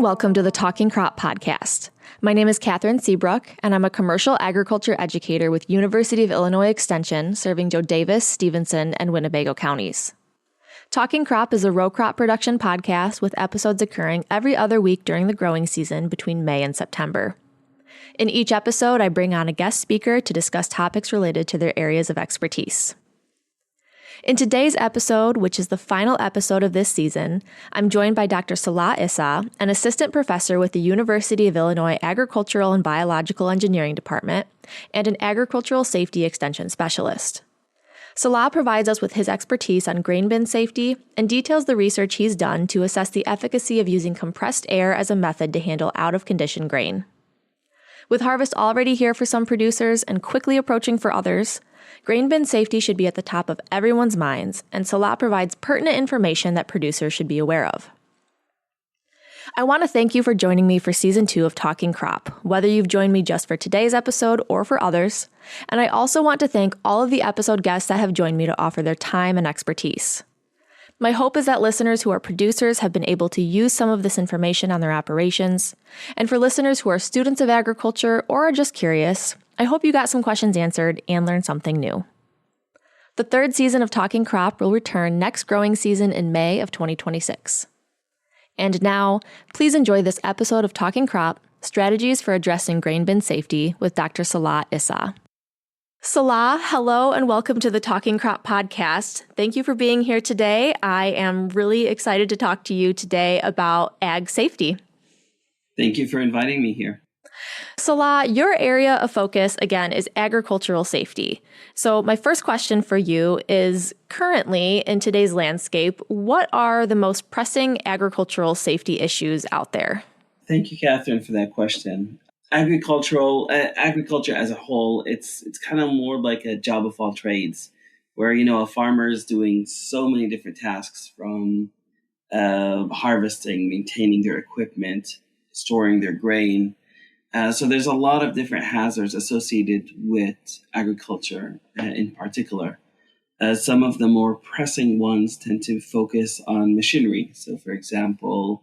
welcome to the Talking Crop podcast. My name is Kathryn Seebruck, and I'm a commercial agriculture educator with University of Illinois Extension, serving Daviess-Stephenson and Winnebago counties. Talking Crop is a row crop production podcast with episodes occurring every other week during the growing season between May and September. In each episode, I bring on a guest speaker to discuss topics related to their areas of expertise. In today's episode, which is the final episode of this season, I'm joined by Dr. Salah Issa, an assistant professor with the University of Illinois Agricultural and Biological Engineering Department, and an agricultural safety extension specialist. Salah provides us with his expertise on grain bin safety and details the research he's done to assess the efficacy of using compressed air as a method to handle out-of-condition grain. With harvest already here for some producers and quickly approaching for others, grain bin safety should be at the top of everyone's minds, and Salah provides pertinent information that producers should be aware of. I want to thank you for joining me for Season 2 of Talking Crop, whether you've joined me just for today's episode or for others, and I also want to thank all of the episode guests that have joined me to offer their time and expertise. My hope is that listeners who are producers have been able to use some of this information on their operations, and for listeners who are students of agriculture or are just curious, I hope you got some questions answered and learned something new. The third season of Talking Crop will return next growing season in May of 2026. And now, please enjoy this episode of Talking Crop, Strategies for Addressing Grain Bin Safety with Dr. Salah Issa. Salah, hello and welcome to the Talking Crop podcast. Thank you for being here today. I am really excited to talk to you today about ag safety. Thank you for inviting me here. Salah, your area of focus, again, is agricultural safety. So my first question for you is, currently in today's landscape, what are the most pressing agricultural safety issues out there? Thank you, Kathryn, for that question. Agriculture as a whole, it's kind of more like a job of all trades, where, a farmer is doing so many different tasks, from harvesting, maintaining their equipment, storing their grain. So there's a lot of different hazards associated with agriculture in particular. Some of the more pressing ones tend to focus on machinery. So, for example,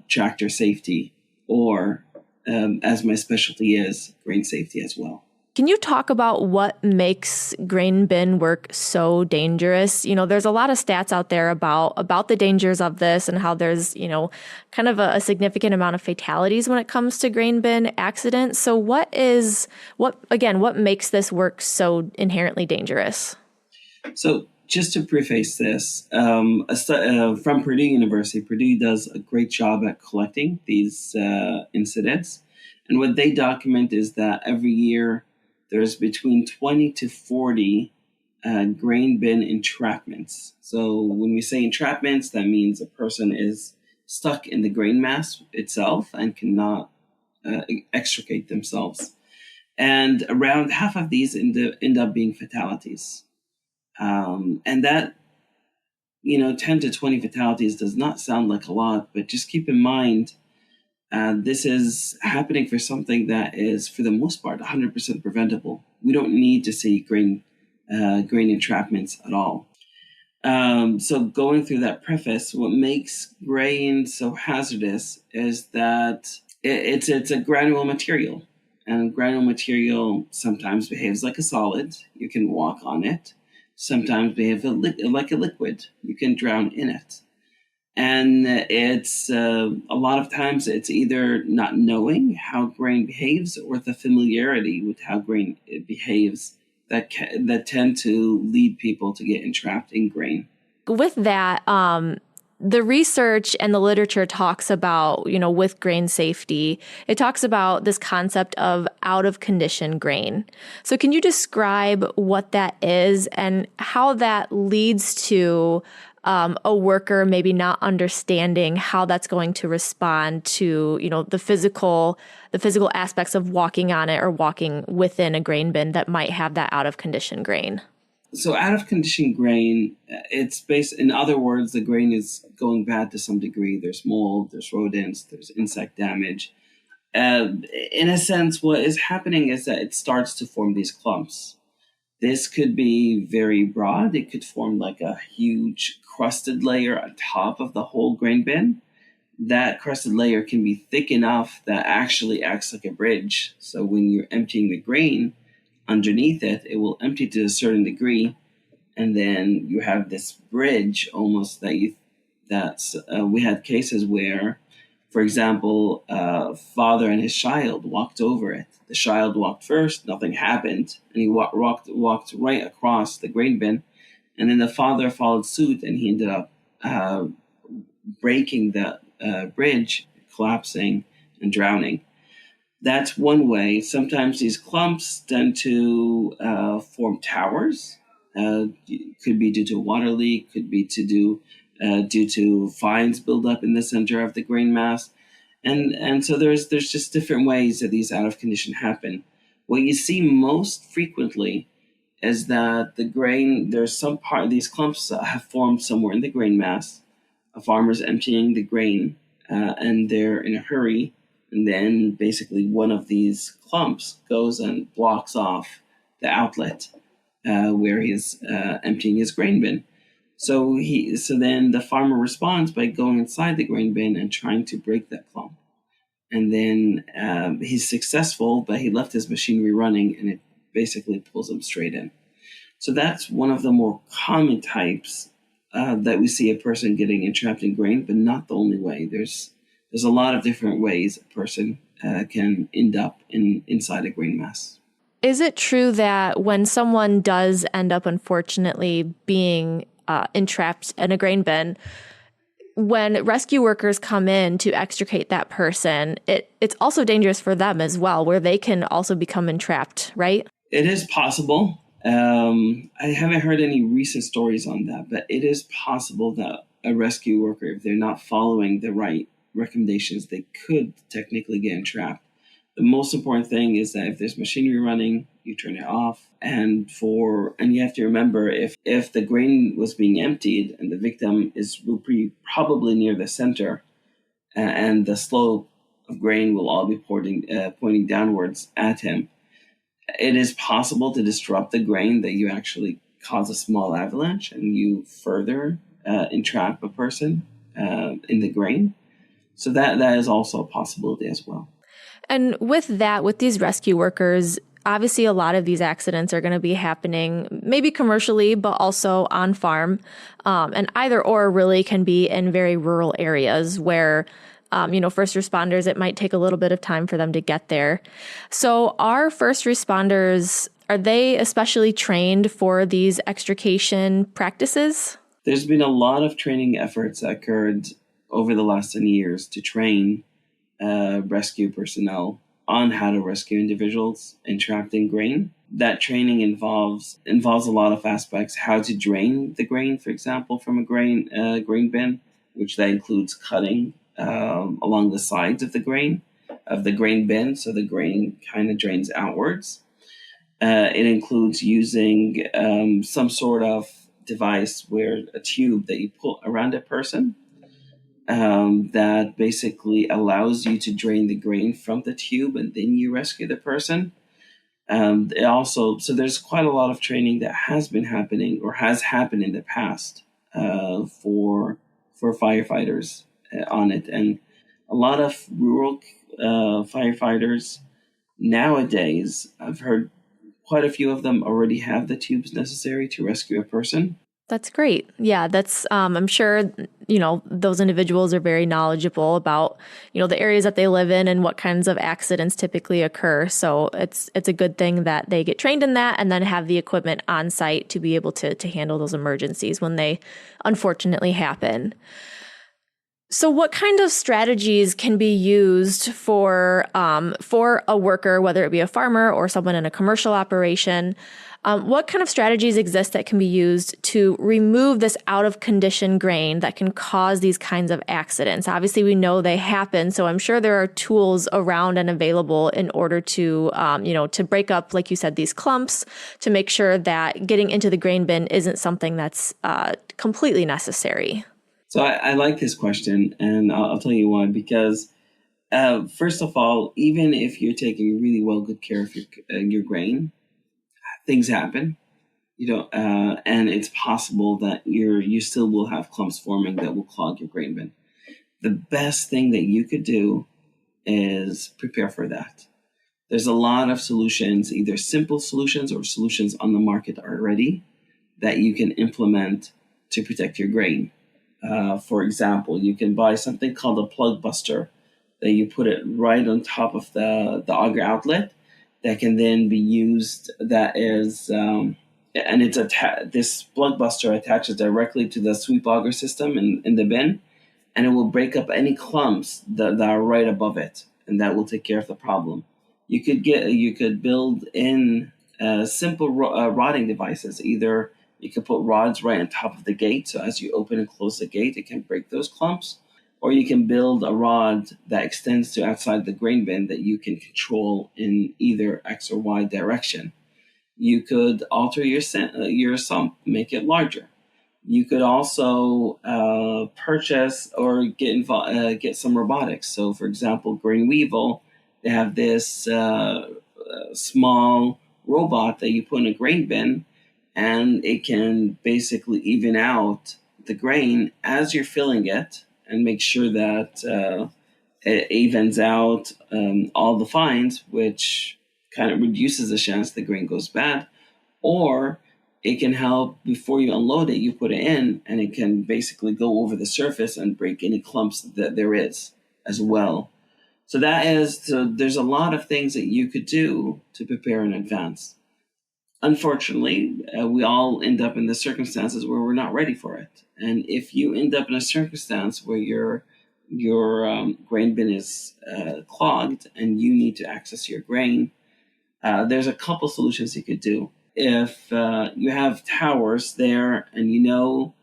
tractor safety, or as my specialty is, grain safety as well. Can you talk about what makes grain bin work so dangerous? There's a lot of stats out there about the dangers of this and how there's, kind of a significant amount of fatalities when it comes to grain bin accidents. So what makes this work so inherently dangerous? So just to preface this, from Purdue University, Purdue does a great job at collecting these incidents. And what they document is that every year, there's between 20 to 40 grain bin entrapments. So when we say entrapments, that means a person is stuck in the grain mass itself and cannot extricate themselves. And around half of these end up being fatalities. And that, 10 to 20 fatalities does not sound like a lot, but just keep in mind, this is happening for something that is, for the most part, 100% preventable. We don't need to see grain entrapments at all. So going through that preface, what makes grain so hazardous is that it's a granule material. And granule material sometimes behaves like a solid. You can walk on it. Sometimes behaves like a liquid. You can drown in it. And it's a lot of times it's either not knowing how grain behaves or the familiarity with how grain behaves that tend to lead people to get entrapped in grain. With that, the research and the literature talks about, with grain safety, it talks about this concept of out-of-condition grain. So can you describe what that is and how that leads to a worker maybe not understanding how that's going to respond to, the physical aspects of walking on it or walking within a grain bin that might have that out-of-condition grain? So out-of-condition grain, in other words, the grain is going bad to some degree. There's mold, there's rodents, there's insect damage. In a sense, what is happening is that it starts to form these clumps. This could be very broad. It could form like a huge crusted layer on top of the whole grain bin. that crusted layer can be thick enough that actually acts like a bridge. So when you're emptying the grain underneath it, it will empty to a certain degree, and then you have this bridge almost we had cases where, for example, a father and his child walked over it. The child walked first, nothing happened, and he walked right across the grain bin, and then the father followed suit, and he ended up breaking the bridge, collapsing, and drowning. That's one way. Sometimes these clumps tend to form towers. Could be due to a water leak, could be due to fines build up in the center of the grain mass. And so there's just different ways that these out of condition happen. What you see most frequently is that the grain, there's some part, these clumps have formed somewhere in the grain mass. A farmer's emptying the grain and they're in a hurry. And then basically one of these clumps goes and blocks off the outlet where he's emptying his grain bin. So then the farmer responds by going inside the grain bin and trying to break that clump. And then he's successful, but he left his machinery running and it basically pulls him straight in. So that's one of the more common types that we see a person getting entrapped in grain, but not the only way. There's a lot of different ways a person can end up inside a grain mass. Is it true that when someone does end up, unfortunately, being entrapped in a grain bin, when rescue workers come in to extricate that person, it's also dangerous for them as well, where they can also become entrapped, right? It is possible. I haven't heard any recent stories on that, but it is possible that a rescue worker, if they're not following the right recommendations, they could technically get entrapped. The most important thing is that if there's machinery running, you turn it off. And you have to remember, if the grain was being emptied and the victim will be probably near the center, and the slope of grain will all be pointing downwards at him, it is possible to disrupt the grain that you actually cause a small avalanche and you further entrap a person in the grain. So that is also a possibility as well. And with these rescue workers, obviously a lot of these accidents are going to be happening maybe commercially, but also on farm. And either or really can be in very rural areas where, first responders, it might take a little bit of time for them to get there. So are first responders, are they especially trained for these extrication practices? There's been a lot of training efforts that occurred over the last 10 years to train rescue personnel on how to rescue individuals entrapped in grain. That training involves a lot of aspects: how to drain the grain, for example, from a grain bin, which that includes cutting along the sides of the grain bin, so the grain kind of drains outwards. It includes using some sort of device where a tube that you put around a person that basically allows you to drain the grain from the tube and then you rescue the person. So there's quite a lot of training that has been happening or has happened in the past for firefighters on it. And a lot of rural firefighters nowadays, I've heard quite a few of them already have the tubes necessary to rescue a person. That's great. Yeah, that's, I'm sure, those individuals are very knowledgeable about, the areas that they live in and what kinds of accidents typically occur. So it's a good thing that they get trained in that and then have the equipment on site to be able to handle those emergencies when they unfortunately happen. So what kind of strategies can be used for a worker, whether it be a farmer or someone in a commercial operation? What kind of strategies exist that can be used to remove this out of condition grain that can cause these kinds of accidents? Obviously, we know they happen, so I'm sure there are tools around and available in order to, to break up, like you said, these clumps, to make sure that getting into the grain bin isn't something that's completely necessary. So I like this question, and I'll tell you why. Because first of all, even if you're taking really good care of your grain, things happen, and it's possible that you still will have clumps forming that will clog your grain bin. the best thing that you could do is prepare for that. There's a lot of solutions, either simple solutions or solutions on the market already that you can implement to protect your grain. For example, you can buy something called a plug buster that you put it right on top of the auger outlet that can then be used. That is, and it's this plug buster attaches directly to the sweep auger system in the bin, and it will break up any clumps that are right above it, and that will take care of the problem. You could build in simple rodding devices. Either you can put rods right on top of the gate, so as you open and close the gate, it can break those clumps. Or you can build a rod that extends to outside the grain bin that you can control in either X or Y direction. You could alter your sump, make it larger. You could also purchase or get some robotics. So, for example, Grain Weevil, they have this small robot that you put in a grain bin, and it can basically even out the grain as you're filling it and make sure that it evens out all the fines, which kind of reduces the chance the grain goes bad. Or it can help before you unload it, you put it in, and it can basically go over the surface and break any clumps that there is as well. So there's a lot of things that you could do to prepare in advance. Unfortunately, we all end up in the circumstances where we're not ready for it. And if you end up in a circumstance where your grain bin is clogged and you need to access your grain, there's a couple solutions you could do. If you have towers there and you know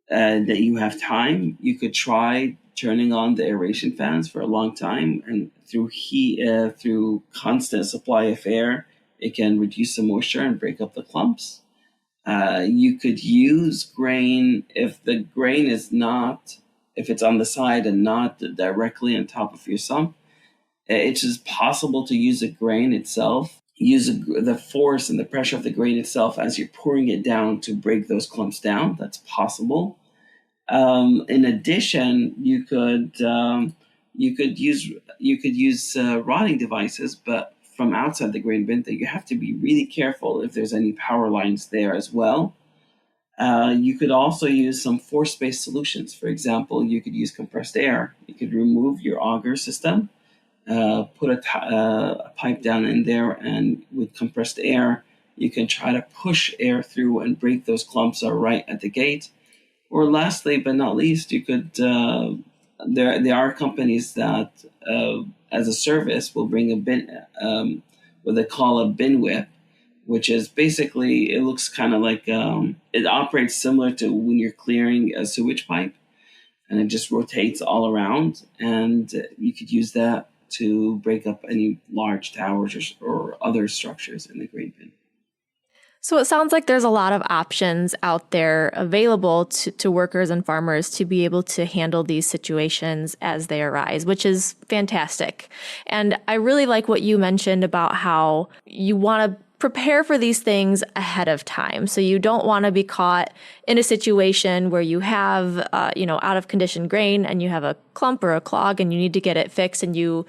that you have time, you could try turning on the aeration fans for a long time, and through constant supply of air, it can reduce the moisture and break up the clumps. You could use grain if it's on the side and not directly on top of your sump. It's just possible to use the grain itself, use the force and the pressure of the grain itself as you're pouring it down to break those clumps down. That's possible. In addition, you could use rodding devices, but from outside the grain bin, that you have to be really careful if there's any power lines there as well. You could also use some force-based solutions. For example, you could use compressed air. You could remove your auger system, put a pipe down in there, and with compressed air, you can try to push air through and break those clumps right at the gate. Or lastly, but not least, you could. There are companies that, as a service, will bring a bin, what they call a bin whip, which is basically, it looks kind of like, it operates similar to when you're clearing a sewage pipe, and it just rotates all around, and you could use that to break up any large towers or other structures in the grain bin. So it sounds like there's a lot of options out there available to workers and farmers to be able to handle these situations as they arise, which is fantastic. And I really like what you mentioned about how you want to prepare for these things ahead of time. So you don't want to be caught in a situation where you have, out of condition grain and you have a clump or a clog and you need to get it fixed, and you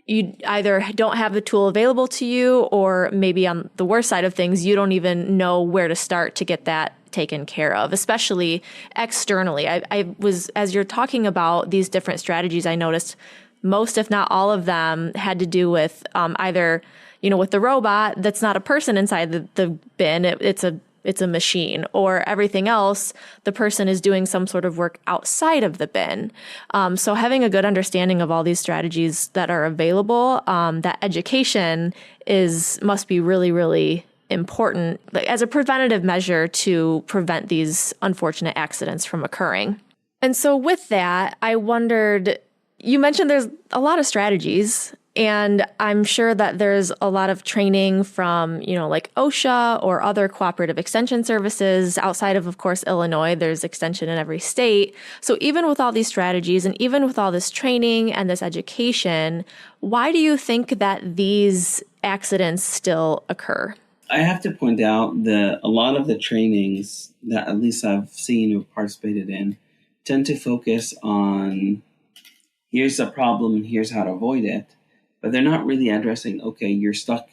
either don't have the tool available to you, or maybe on the worst side of things, you don't even know where to start to get that taken care of, especially externally. I was, as you're talking about these different strategies, I noticed most, if not all of them, had to do with either, with the robot that's not a person inside the bin, it's a machine, or everything else, the person is doing some sort of work outside of the bin. So having a good understanding of all these strategies that are available, that education must be really, really important, like, as a preventative measure to prevent these unfortunate accidents from occurring. And so with that, I wondered, you mentioned there's a lot of strategies, and I'm sure that there's a lot of training from, like OSHA or other cooperative extension services outside of course, Illinois. There's extension in every state. So even with all these strategies and even with all this training and this education, why do you think that these accidents still occur? I have to point out that a lot of the trainings that at least I've seen or participated in tend to focus on here's a problem and here's how to avoid it. But they're not really addressing, okay, you're stuck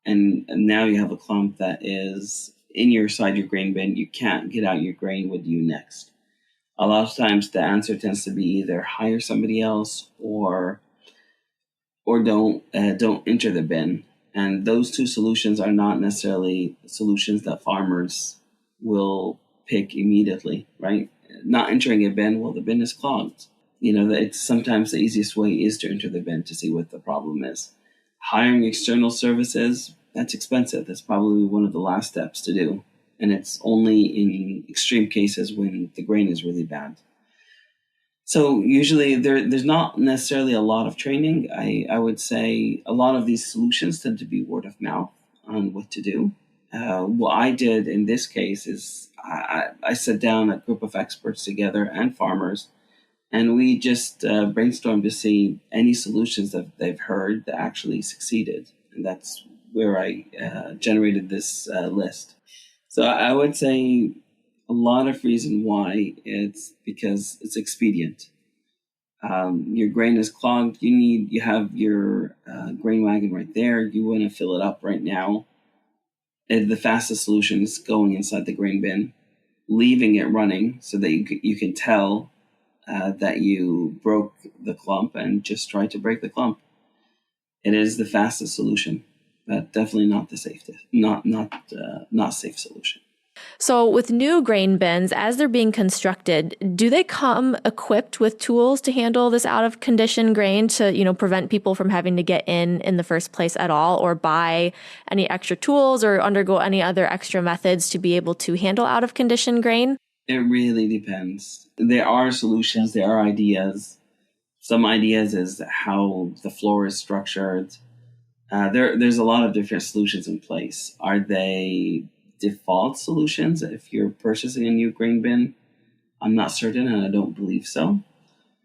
and now you have a clump that is inside your grain bin. You can't get out your grain. What do you next? A lot of times the answer tends to be either hire somebody else or don't enter the bin. And those two solutions are not necessarily solutions that farmers will pick immediately, right? Not entering a bin, well, the bin is clogged. It's sometimes the easiest way is to enter the bin to see what the problem is. Hiring external services, that's expensive. That's probably one of the last steps to do. And it's only in extreme cases when the grain is really bad. So usually there's not necessarily a lot of training. I would say a lot of these solutions tend to be word of mouth on what to do. What I did in this case is I sat down a group of experts together and farmers, and we just brainstormed to see any solutions that they've heard that actually succeeded. And that's where I generated this list. So I would say a lot of reason why it's because it's expedient. Your grain is clogged. You have your grain wagon right there. You want to fill it up right now. The fastest solution is going inside the grain bin, leaving it running so that you can tell that you broke the clump and just try to break the clump. It is the fastest solution, but definitely not the safest, not safe solution. So with new grain bins, as they're being constructed, do they come equipped with tools to handle this out of condition grain to, prevent people from having to get in the first place at all, or buy any extra tools or undergo any other extra methods to be able to handle out of condition grain? It really depends. There are solutions, there are ideas. Some ideas is how the floor is structured. There's a lot of different solutions in place. Are they default solutions if you're purchasing a new grain bin? I'm not certain, and I don't believe so.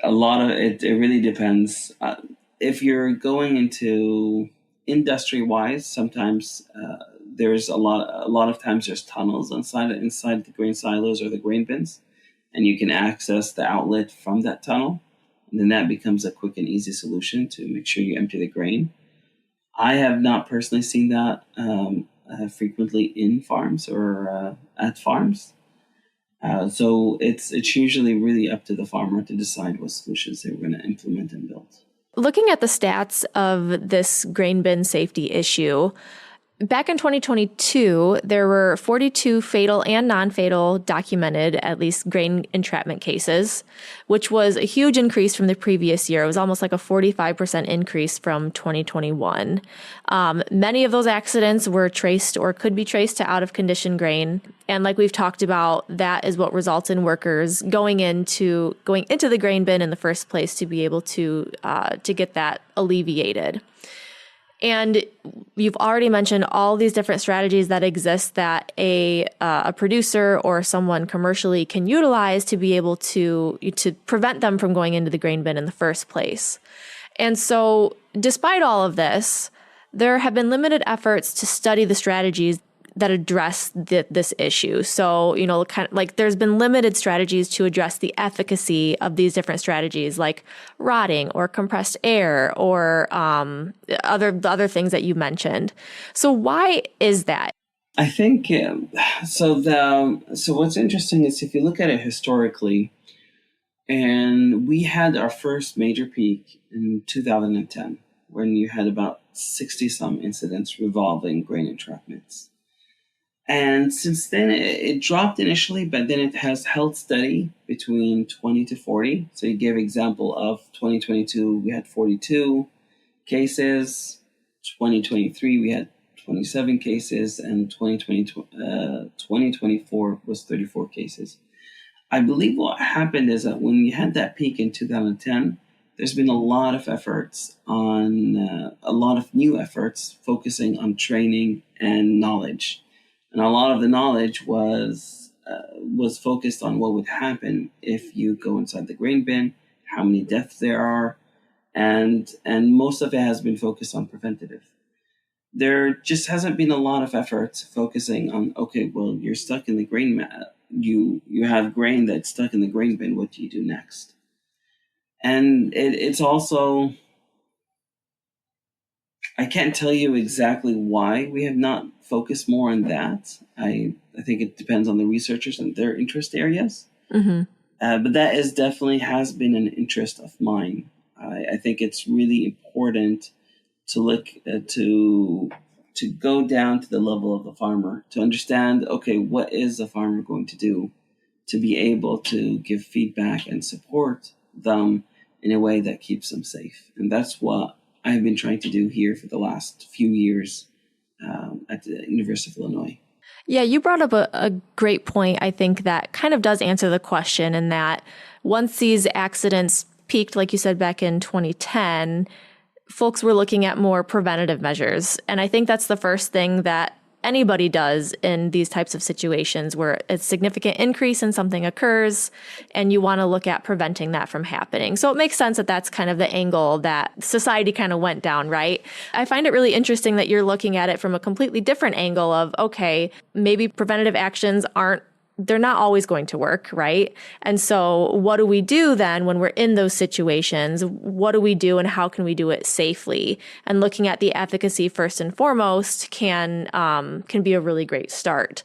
A lot of it really depends. If you're going into industry-wise, sometimes there's a lot of times there's tunnels inside the grain silos or the grain bins, and you can access the outlet from that tunnel. And then that becomes a quick and easy solution to make sure you empty the grain. I have not personally seen that frequently in farms or at farms. So it's usually really up to the farmer to decide what solutions they're going to implement and build. Looking at the stats of this grain bin safety issue, back in 2022, there were 42 fatal and non-fatal documented, at least, grain entrapment cases, which was a huge increase from the previous year. It was almost like a 45% increase from 2021. Many of those accidents were traced or could be traced to out-of-condition grain. And like we've talked about, that is what results in workers going into the grain bin in the first place to be able to get that alleviated. And you've already mentioned all these different strategies that exist that a producer or someone commercially can utilize to be able to prevent them from going into the grain bin in the first place. And so despite all of this, there have been limited efforts to study the strategies that address this issue. So, there's been limited strategies to address the efficacy of these different strategies, like rotting or compressed air or the other things that you mentioned. So why is that? I think so. What's interesting is if you look at it historically, and we had our first major peak in 2010, when you had about 60 some incidents revolving grain entrapments. And since then, it dropped initially, but then it has held steady between 20 to 40. So you gave example of 2022, we had 42 cases. 2023, we had 27 cases. And 2024 was 34 cases. I believe what happened is that when you had that peak in 2010, there's been a lot of efforts a lot of new efforts focusing on training and knowledge. And a lot of the knowledge was focused on what would happen if you go inside the grain bin, how many deaths there are, and most of it has been focused on preventative. There just hasn't been a lot of efforts focusing on, okay, well, you're stuck in the grain you have grain that's stuck in the grain bin. What do you do next? And it's also, I can't tell you exactly why we have not focused more on that. I think it depends on the researchers and their interest areas. Mm-hmm. But that is definitely has been an interest of mine. I think it's really important to look to go down to the level of the farmer, to understand, okay, what is the farmer going to do, to be able to give feedback and support them in a way that keeps them safe. And that's what I've been trying to do here for the last few years at the University of Illinois. Yeah, you brought up a great point, I think, that kind of does answer the question, in that once these accidents peaked, like you said, back in 2010, folks were looking at more preventative measures. And I think that's the first thing that anybody does in these types of situations where a significant increase in something occurs and you want to look at preventing that from happening. So it makes sense that that's kind of the angle that society kind of went down, right? I find it really interesting that you're looking at it from a completely different angle of, okay, maybe preventative actions they're not always going to work, right? And so what do we do then when we're in those situations? What do we do and how can we do it safely? And looking at the efficacy first and foremost can be a really great start.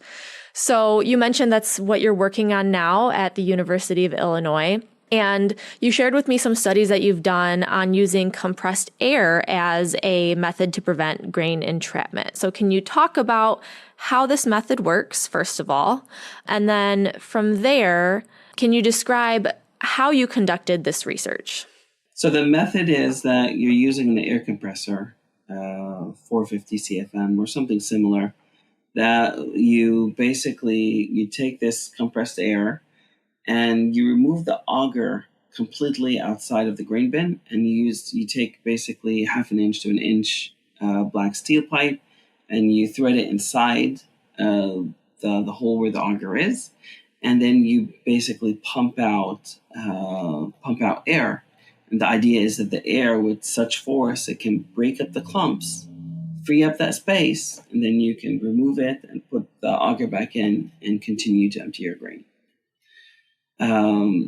So you mentioned that's what you're working on now at the University of Illinois. And you shared with me some studies that you've done on using compressed air as a method to prevent grain entrapment. So can you talk about how this method works, first of all? And then from there, can you describe how you conducted this research? So the method is that you're using an air compressor, 450 CFM or something similar, that you take this compressed air and you remove the auger completely outside of the grain bin, and you take basically 1/2 inch to 1 inch black steel pipe, and you thread it inside the hole where the auger is, and then you basically pump out air. And the idea is that the air, with such force, it can break up the clumps, free up that space, and then you can remove it and put the auger back in and continue to empty your grain.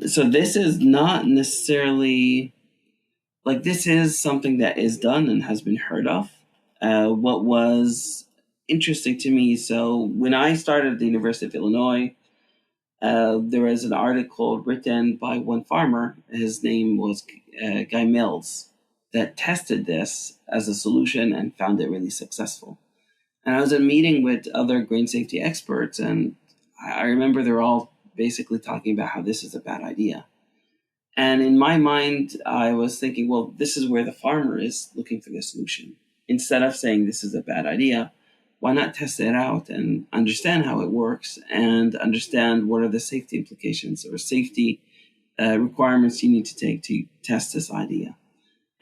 So this is not necessarily, this is something that is done and has been heard of. What was interesting to me, so when I started at the University of Illinois, there was an article written by one farmer, his name was Guy Mills, that tested this as a solution and found it really successful. And I was in a meeting with other grain safety experts, and I remember they're all basically talking about how this is a bad idea. And in my mind, I was thinking, well, this is where the farmer is looking for the solution. Instead of saying this is a bad idea, why not test it out and understand how it works and understand what are the safety implications or safety requirements you need to take to test this idea.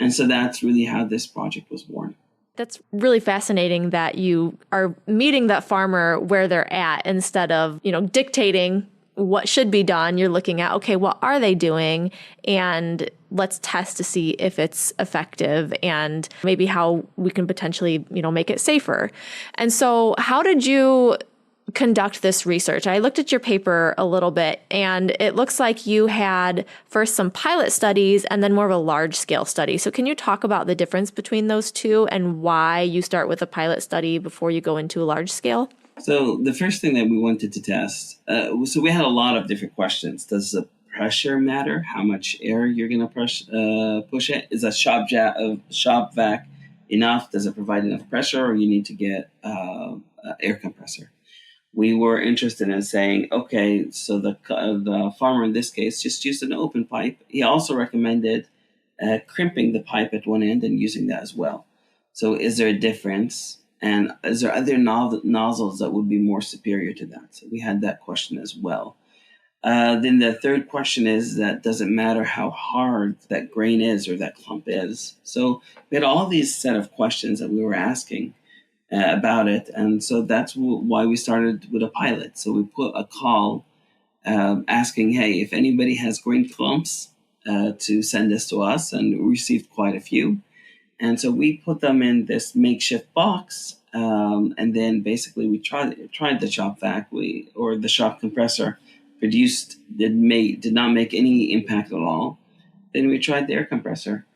And so that's really how this project was born. That's really fascinating that you are meeting that farmer where they're at instead of, dictating what should be done. You're looking at, okay, what are they doing? And let's test to see if it's effective and maybe how we can potentially, make it safer. And so how did you conduct this research? I looked at your paper a little bit, and it looks like you had first some pilot studies and then more of a large scale study. So can you talk about the difference between those two and why you start with a pilot study before you go into a large scale? So the first thing that we wanted to test, so we had a lot of different questions. Does the pressure matter? How much air you're going to push it? Is a shop vac enough? Does it provide enough pressure, or you need to get an air compressor? We were interested in saying, okay, so the farmer in this case just used an open pipe. He also recommended crimping the pipe at one end and using that as well. So is there a difference? And is there other nozzles that would be more superior to that? So we had that question as well. Then the third question is that does it matter how hard that grain is or that clump is? So we had all these set of questions that we were asking about it. And so that's why we started with a pilot. So we put a call asking, hey, if anybody has grain clumps, to send this to us. And we received quite a few. And so we put them in this makeshift box, and then basically we tried the shop vac, the shop compressor did not make any impact at all. then we tried the air compressor.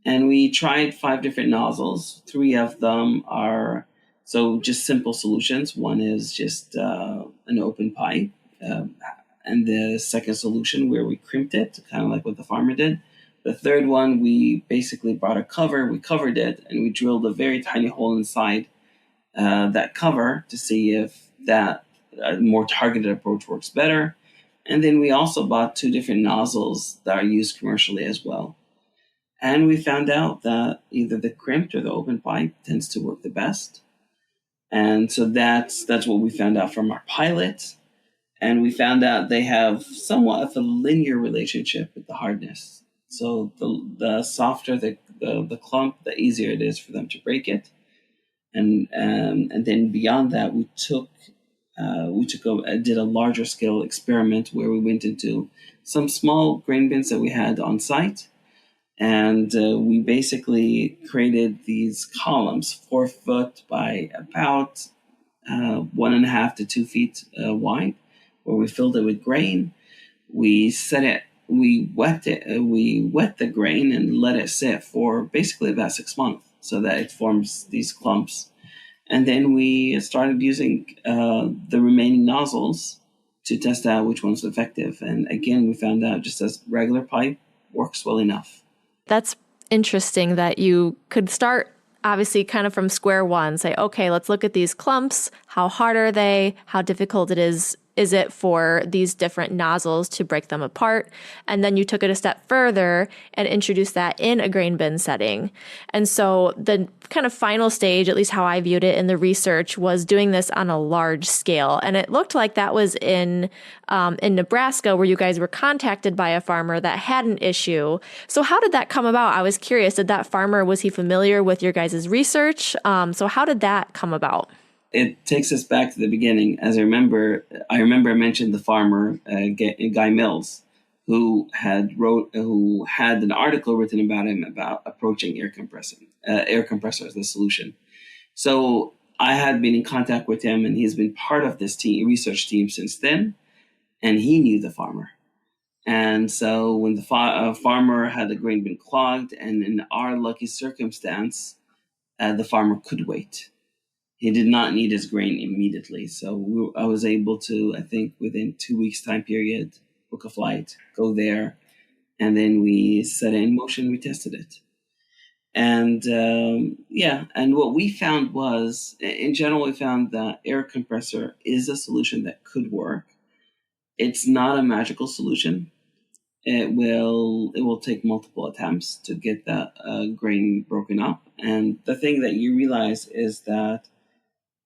And we tried 5 different nozzles. 3 of them are just simple solutions. One is just an open pipe. And the second solution where we crimped it, kind of like what the farmer did. The third one, we basically brought a cover, we covered it, and we drilled a very tiny hole inside that cover to see if that more targeted approach works better. And then we also bought 2 different nozzles that are used commercially as well. And we found out that either the crimped or the open pipe tends to work the best. And so that's what we found out from our pilot. And we found out they have somewhat of a linear relationship with the hardness. So the softer the clump, the easier it is for them to break it. And then beyond that, we did a larger scale experiment where we went into some small grain bins that we had on site. And we basically created these columns, 4 foot by about 1.5 to 2 feet wide, where we filled it with grain. We wet the grain and let it sit for basically about 6 months so that it forms these clumps. And then we started using the remaining nozzles to test out which one's effective. And again, we found out just as regular pipe works well enough. That's interesting that you could start obviously kind of from square one, say, okay, let's look at these clumps. How hard are they? How difficult is it for these different nozzles to break them apart? And then you took it a step further and introduced that in a grain bin setting. And so the kind of final stage, at least how I viewed it in the research, was doing this on a large scale. And it looked like that was in Nebraska, where you guys were contacted by a farmer that had an issue. So how did that come about? I was curious. Did that farmer, was he familiar with your guys' research? So how did that come about? It takes us back to the beginning. As I remember I mentioned the farmer, Guy Mills, who had an article written about him about approaching air compressor as the solution. So I had been in contact with him, and he's been part of this research team since then, and he knew the farmer. And so when the farmer had the grain bin clogged, and in our lucky circumstance, the farmer could wait. He did not need his grain immediately. So I was able to, I think within 2 weeks time period, book a flight, go there. And then we set it in motion, we tested it. And and what we found was, in general, we found that air compressor is a solution that could work. It's not a magical solution. It will take multiple attempts to get that grain broken up. And the thing that you realize is that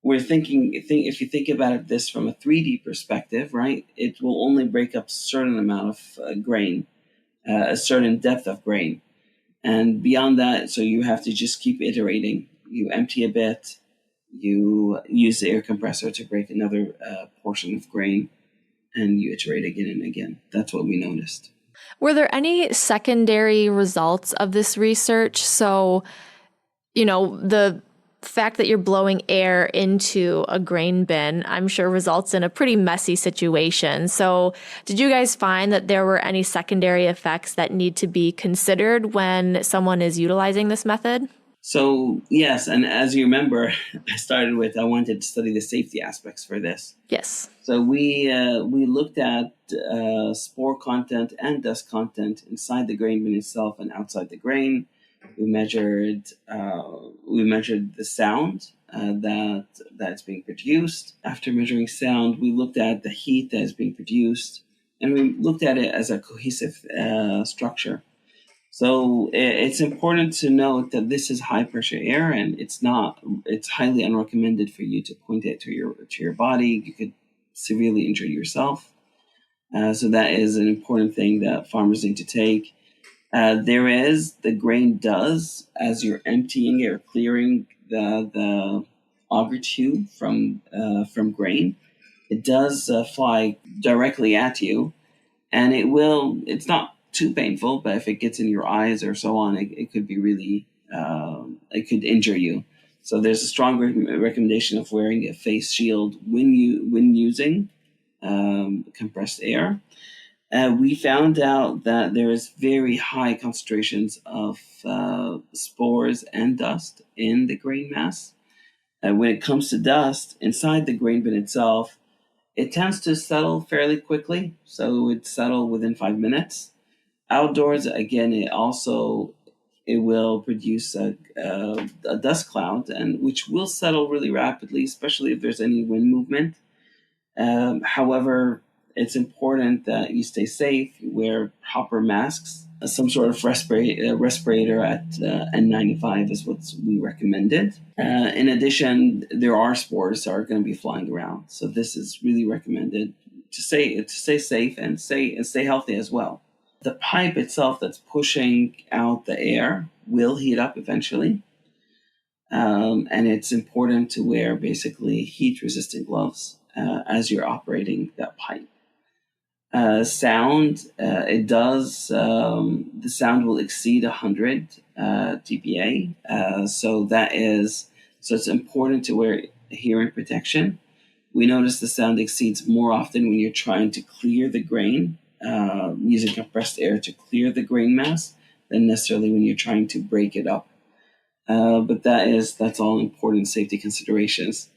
if you think about this from a 3D perspective, right, it will only break up a certain amount of grain, a certain depth of grain. And beyond that, so you have to just keep iterating. You empty a bit, you use the air compressor to break another portion of grain, and you iterate again and again. That's what we noticed. Were there any secondary results of this research? So, the fact that you're blowing air into a grain bin, I'm sure results in a pretty messy situation. So did you guys find that there were any secondary effects that need to be considered when someone is utilizing this method? So yes, and as you remember, I wanted to study the safety aspects for this. Yes. So we looked at spore content and dust content inside the grain bin itself and outside the grain. We measured the sound that's being produced. After measuring sound, we looked at the heat that is being produced, and we looked at it as a cohesive structure. So it's important to note that this is high pressure air, and it's highly unrecommended for you to point it to your body. You could severely injure yourself. So that is an important thing that farmers need to take. The grain does, as you're emptying it or clearing the auger tube from grain, it does fly directly at you, and it's not too painful, but if it gets in your eyes or so on, it could be really, it could injure you. So there's a strong recommendation of wearing a face shield when using compressed air. We found out that there is very high concentrations of spores and dust in the grain mass. When it comes to dust inside the grain bin itself, it tends to settle fairly quickly, so it would settle within 5 minutes. Outdoors, again, it will produce a dust cloud, and which will settle really rapidly, especially if there's any wind movement. However, it's important that you stay safe, you wear proper masks, some sort of respirator at N95 is what we recommended. In addition, there are spores that are going to be flying around, so this is really recommended to stay safe and stay healthy as well. The pipe itself that's pushing out the air will heat up eventually, and it's important to wear basically heat-resistant gloves as you're operating that pipe. Sound, the sound will exceed 100 dBA. So it's important to wear hearing protection. We notice the sound exceeds more often when you're trying to clear the grain, using compressed air to clear the grain mass than necessarily when you're trying to break it up. But that's all important safety considerations.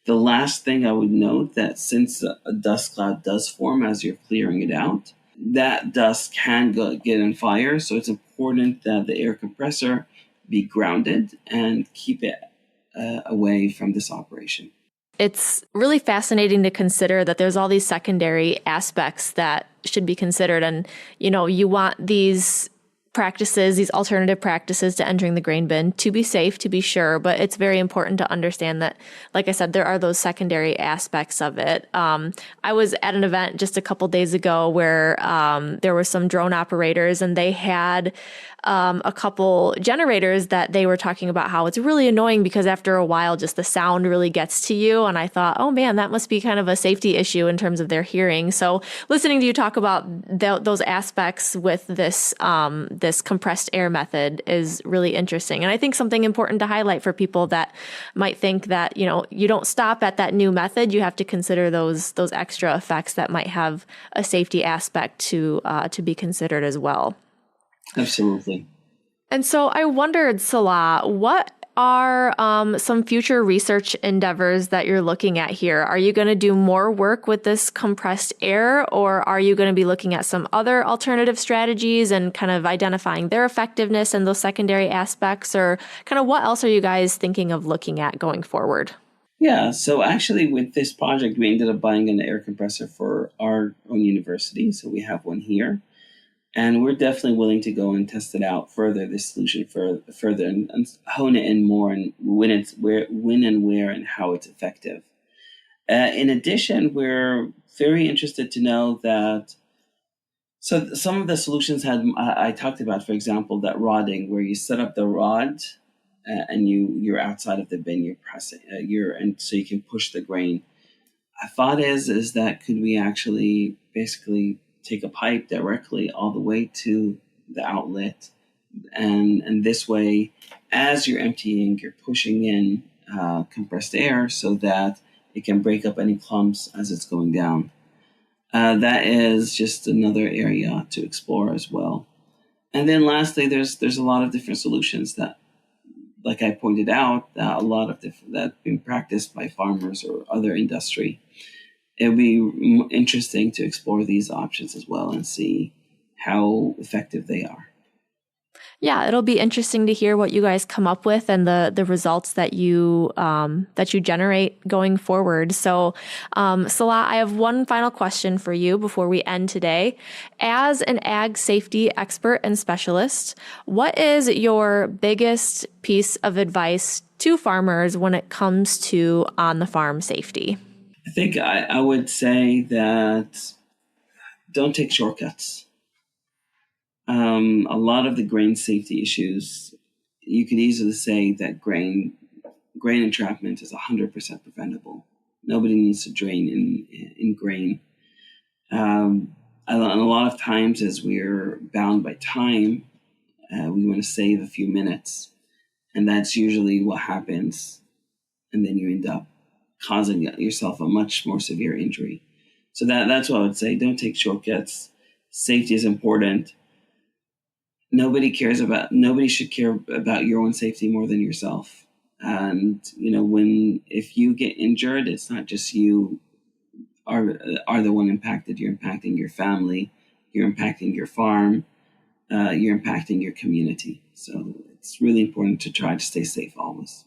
The last thing I would note that since a dust cloud does form as you're clearing it out, that dust can get on fire. So it's important that the air compressor be grounded and keep it away from this operation. It's really fascinating to consider that there's all these secondary aspects that should be considered. And, you want these alternative practices to entering the grain bin to be safe, to be sure, but it's very important to understand that, like I said, there are those secondary aspects of it. I was at an event just a couple days ago where there were some drone operators, and they had a couple generators that they were talking about how it's really annoying because after a while, just the sound really gets to you. And I thought, oh man, that must be kind of a safety issue in terms of their hearing. So listening to you talk about those aspects with this compressed air method is really interesting. And I think something important to highlight for people that might think that, you don't stop at that new method. You have to consider those extra effects that might have a safety aspect to be considered as well. Absolutely. And so I wondered, Salah, what are some future research endeavors that you're looking at here? Are you going to do more work with this compressed air, or are you going to be looking at some other alternative strategies and kind of identifying their effectiveness and those secondary aspects, or kind of what else are you guys thinking of looking at going forward? Yeah, so actually with this project, we ended up buying an air compressor for our own university. So we have one here. And we're definitely willing to go and test it out further, this solution further and hone it in more and when and where and how it's effective. In addition, we're very interested to know that, so some of the solutions I talked about, for example, that rodding, where you set up the rod and you're outside of the bin, you're pressing, and so you can push the grain. A thought is that could we actually basically take a pipe directly all the way to the outlet, and this way, as you're emptying, you're pushing in compressed air so that it can break up any clumps as it's going down. That is just another area to explore as well. And then lastly, there's a lot of different solutions that, like I pointed out, a lot of different that being practiced by farmers or other industry. It'll be interesting to explore these options as well and see how effective they are. Yeah, it'll be interesting to hear what you guys come up with and the results that you generate going forward. So, Salah, I have one final question for you before we end today. As an ag safety expert and specialist, what is your biggest piece of advice to farmers when it comes to on-the-farm safety? I think I would say that don't take shortcuts. A lot of the grain safety issues, you could easily say that grain entrapment is 100% preventable. Nobody needs to drain in grain. And a lot of times, as we're bound by time, we want to save a few minutes, and that's usually what happens, and then you end up causing yourself a much more severe injury. So that's what I would say. Don't take shortcuts. safety is important. Nobody should care about your own safety more than yourself. And, if you get injured, it's not just you are the one impacted. You're impacting your family, you're impacting your farm, you're impacting your community. So it's really important to try to stay safe always.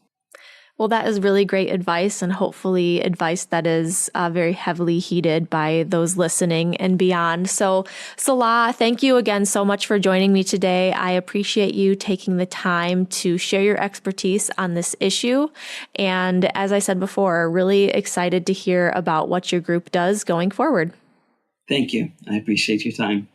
Well, that is really great advice, and hopefully advice that is very heavily heeded by those listening and beyond. So, Salah, thank you again so much for joining me today. I appreciate you taking the time to share your expertise on this issue. And as I said before, really excited to hear about what your group does going forward. Thank you. I appreciate your time.